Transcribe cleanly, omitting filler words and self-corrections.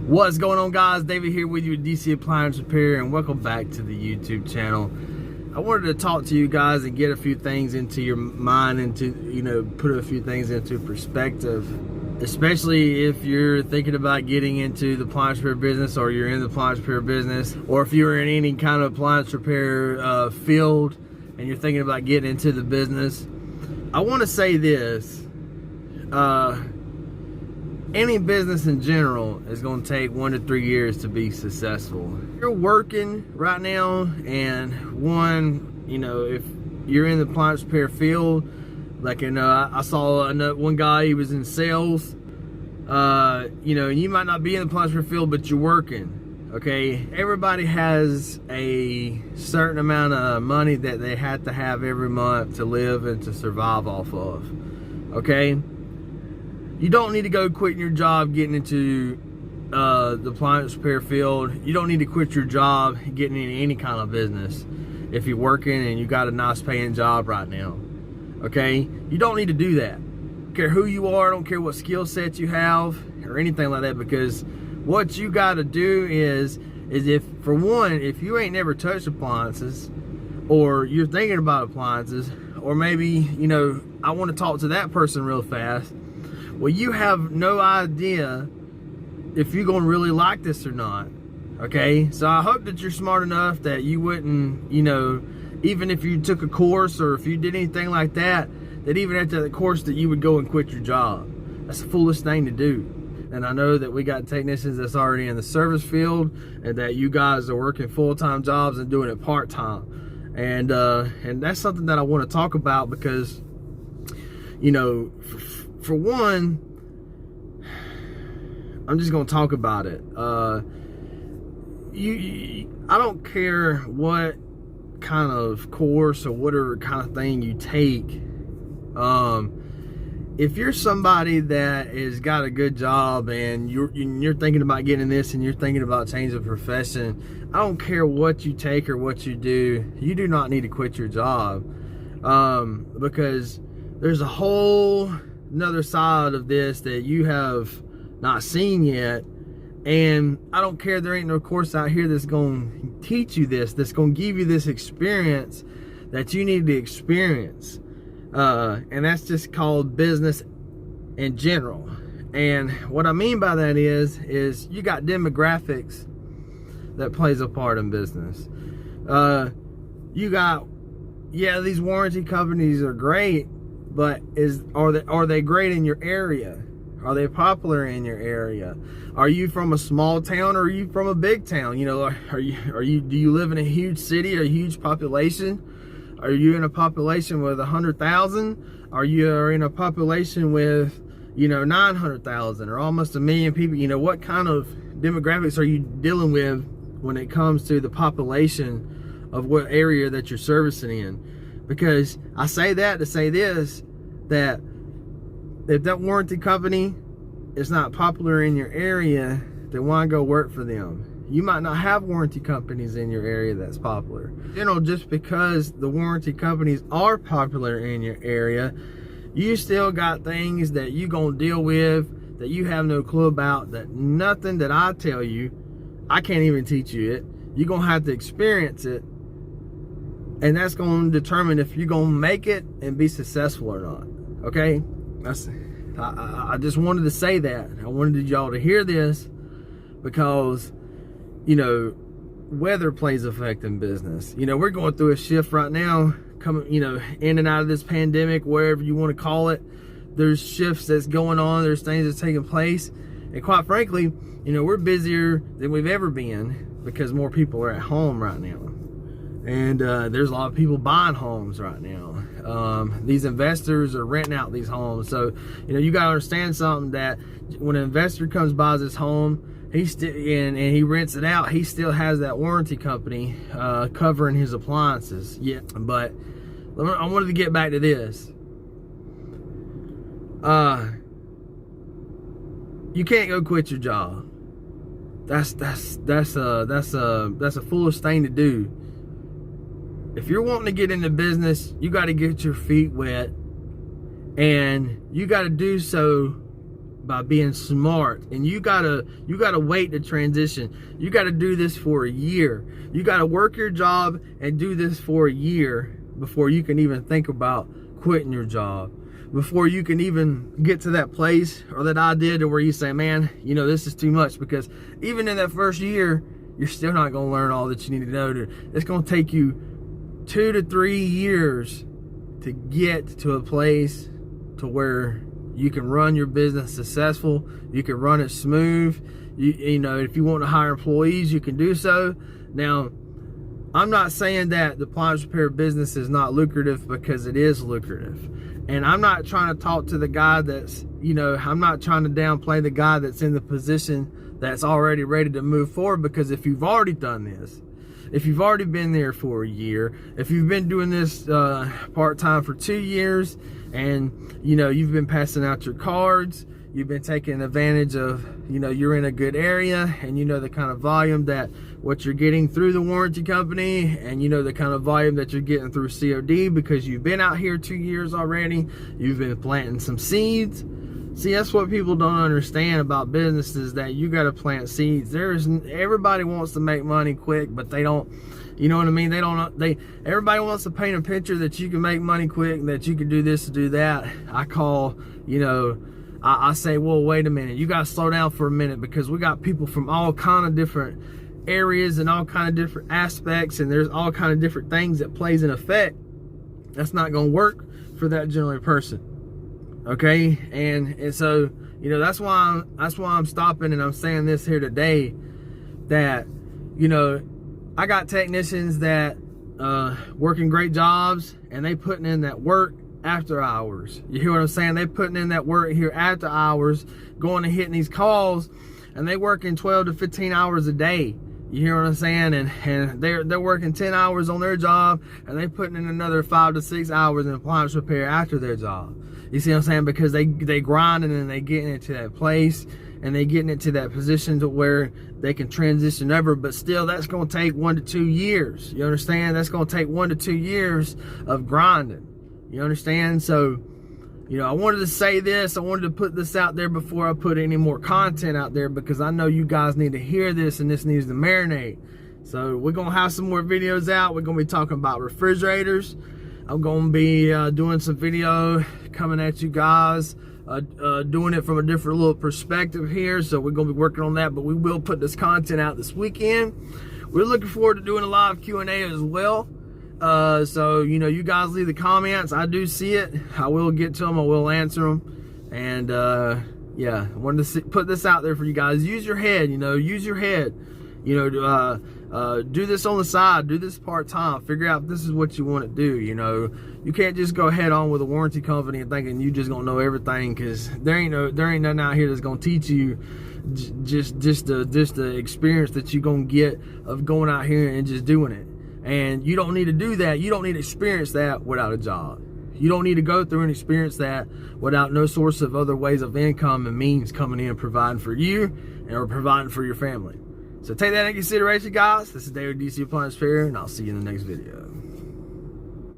What's going on, guys? David here with you at DC Appliance Repair, and welcome back to the YouTube channel. I wanted to talk to you guys and get a few things into your mind and to, put a few things into perspective, especially if you're thinking about getting into the appliance repair business, or you're in the appliance repair business, or if you're in any kind of appliance repair field and you're thinking about getting into the business. I want to say this. Any business in general is going to take 1 to 3 years to be successful. You're working right now, and if you're in the appliance repair field, like I saw one guy, he was in sales. You might not be in the appliance repair field, but you're working. Okay, everybody has a certain amount of money that they have to have every month to live and to survive off of. Okay. You don't need to go quitting your job getting into the appliance repair field. You don't need to quit your job getting into any kind of business if you're working and you got a nice paying job right now. Okay? You don't need to do that. I don't care who you are, I don't care what skill set you have or anything like that, because what you got to do is if you ain't never touched appliances, or you're thinking about appliances, or maybe, I want to talk to that person real fast. Well, you have no idea if you're going to really like this or not. Okay? So I hope that you're smart enough that you wouldn't, even if you took a course or if you did anything like that, that even after the course that you would go and quit your job. That's the foolish thing to do. And I know that we got technicians that's already in the service field, and that you guys are working full-time jobs and doing it part-time. And that's something that I want to talk about, because, for one, I'm just gonna talk about it. I don't care what kind of course or whatever kind of thing you take. If you're somebody that has got a good job and you're thinking about getting this and you're thinking about changing the profession, I don't care what you take or what you do. You do not need to quit your job, because there's a whole another side of this that you have not seen yet. And I don't care, there ain't no course out here that's going to teach you this, that's going to give you this experience that you need to experience, and that's just called business in general. And what I mean by that is you got demographics that plays a part in business. You got, these warranty companies are great, but are they great in your area? Are they popular in your area? Are you from a small town, or are you from a big town? Do you live in a huge city or a huge population? Are you in a population with 100,000? Are you in a population with 900,000 or almost 1 million people? What kind of demographics are you dealing with when it comes to the population of what area that you're servicing in? Because I say that to say this, that if that warranty company is not popular in your area, then why go work for them? You might not have warranty companies in your area that's popular. Just because the warranty companies are popular in your area, you still got things that you gonna deal with that you have no clue about, that nothing that I tell you, I can't even teach you it. You're gonna have to experience it. And that's going to determine if you're going to make it and be successful or not. Okay? I just wanted to say that. I wanted y'all to hear this, because, weather plays effect in business. We're going through a shift right now, coming, in and out of this pandemic, wherever you want to call it. There's shifts that's going on. There's things that's taking place. And quite frankly, we're busier than we've ever been, because more people are at home right now. And there's a lot of people buying homes right now. These investors are renting out these homes. So, you got to understand something, that when an investor comes, buys this home, and he rents it out, he still has that warranty company covering his appliances. Yeah, but I wanted to get back to this. You can't go quit your job. That's a foolish thing to do. If you're wanting to get into business, you got to get your feet wet, and you got to do so by being smart. And you gotta wait to transition. You gotta do this for a year. You gotta work your job and do this for a year before you can even think about quitting your job, before you can even get to that place or that idea to where you say, man, you know, this is too much. Because even in that first year, you're still not going to learn all that you need to know. It's going to take you 2 to 3 years to get to a place to where you can run your business successful. You can run it smooth. You know, if you want to hire employees, you can do so. Now, I'm not saying that the appliance repair business is not lucrative, because it is lucrative. And I'm not trying to talk to the guy that's, you know, I'm not trying to downplay the guy that's in the position that's already ready to move forward. Because if you've already done this, if you've already been there for a year, if you've been doing this part-time for 2 years, and, you know, you've been passing out your cards, you've been taking advantage of, you know, you're in a good area, and you know the kind of volume that what you're getting through the warranty company, and you know the kind of volume that you're getting through COD, because you've been out here 2 years already, you've been planting some seeds. See, that's what people don't understand about businesses, that you got to plant seeds. Everybody wants to make money quick, but they don't, you know what I mean? Everybody wants to paint a picture that you can make money quick, that you can do this and do that. I call, you know, I say, well, wait a minute, you got to slow down for a minute, because we got people from all kind of different areas and all kind of different aspects, and there's all kind of different things that plays in effect. That's not going to work for that general person. Okay, and so, you know, that's why I'm stopping and I'm saying this here today, that, you know, I got technicians that working great jobs, and they putting in that work after hours. You hear what I'm saying? They putting in that work here after hours, going and hitting these calls, and they working 12 to 15 hours a day. You hear what I'm saying? And they're working 10 hours on their job, and they putting in another 5 to 6 hours in appliance repair after their job. You see what I'm saying? Because they grinding, and they getting into that place, and they getting into that position to where they can transition over. But still, that's going to take 1 to 2 years. You understand? That's going to take 1 to 2 years of grinding. You understand? So, you know, I wanted to say this. I wanted to put this out there before I put any more content out there, because I know you guys need to hear this, and this needs to marinate. So we're going to have some more videos out. We're going to be talking about refrigerators. I'm going to be doing some video coming at you guys, doing it from a different little perspective here. So we're going to be working on that, but we will put this content out this weekend. We're looking forward to doing a live Q&A as well. So, you know, you guys leave the comments. I do see it. I will get to them. I will answer them. And, yeah, I wanted to put this out there for you guys. Use your head, you know, use your head. You know, do this on the side. Do this part-time. Figure out if this is what you want to do, you know. You can't just go head on with a warranty company and thinking you just gonna know everything, because there ain't nothing out here that's gonna teach you just the experience that you're gonna get of going out here and just doing it. And you don't need to do that. You don't need to experience that without a job. You don't need to go through and experience that without no source of other ways of income and means coming in and providing for you and providing for your family. So take that into consideration, guys. This is David DC Appliance Repair, and I'll see you in the next video.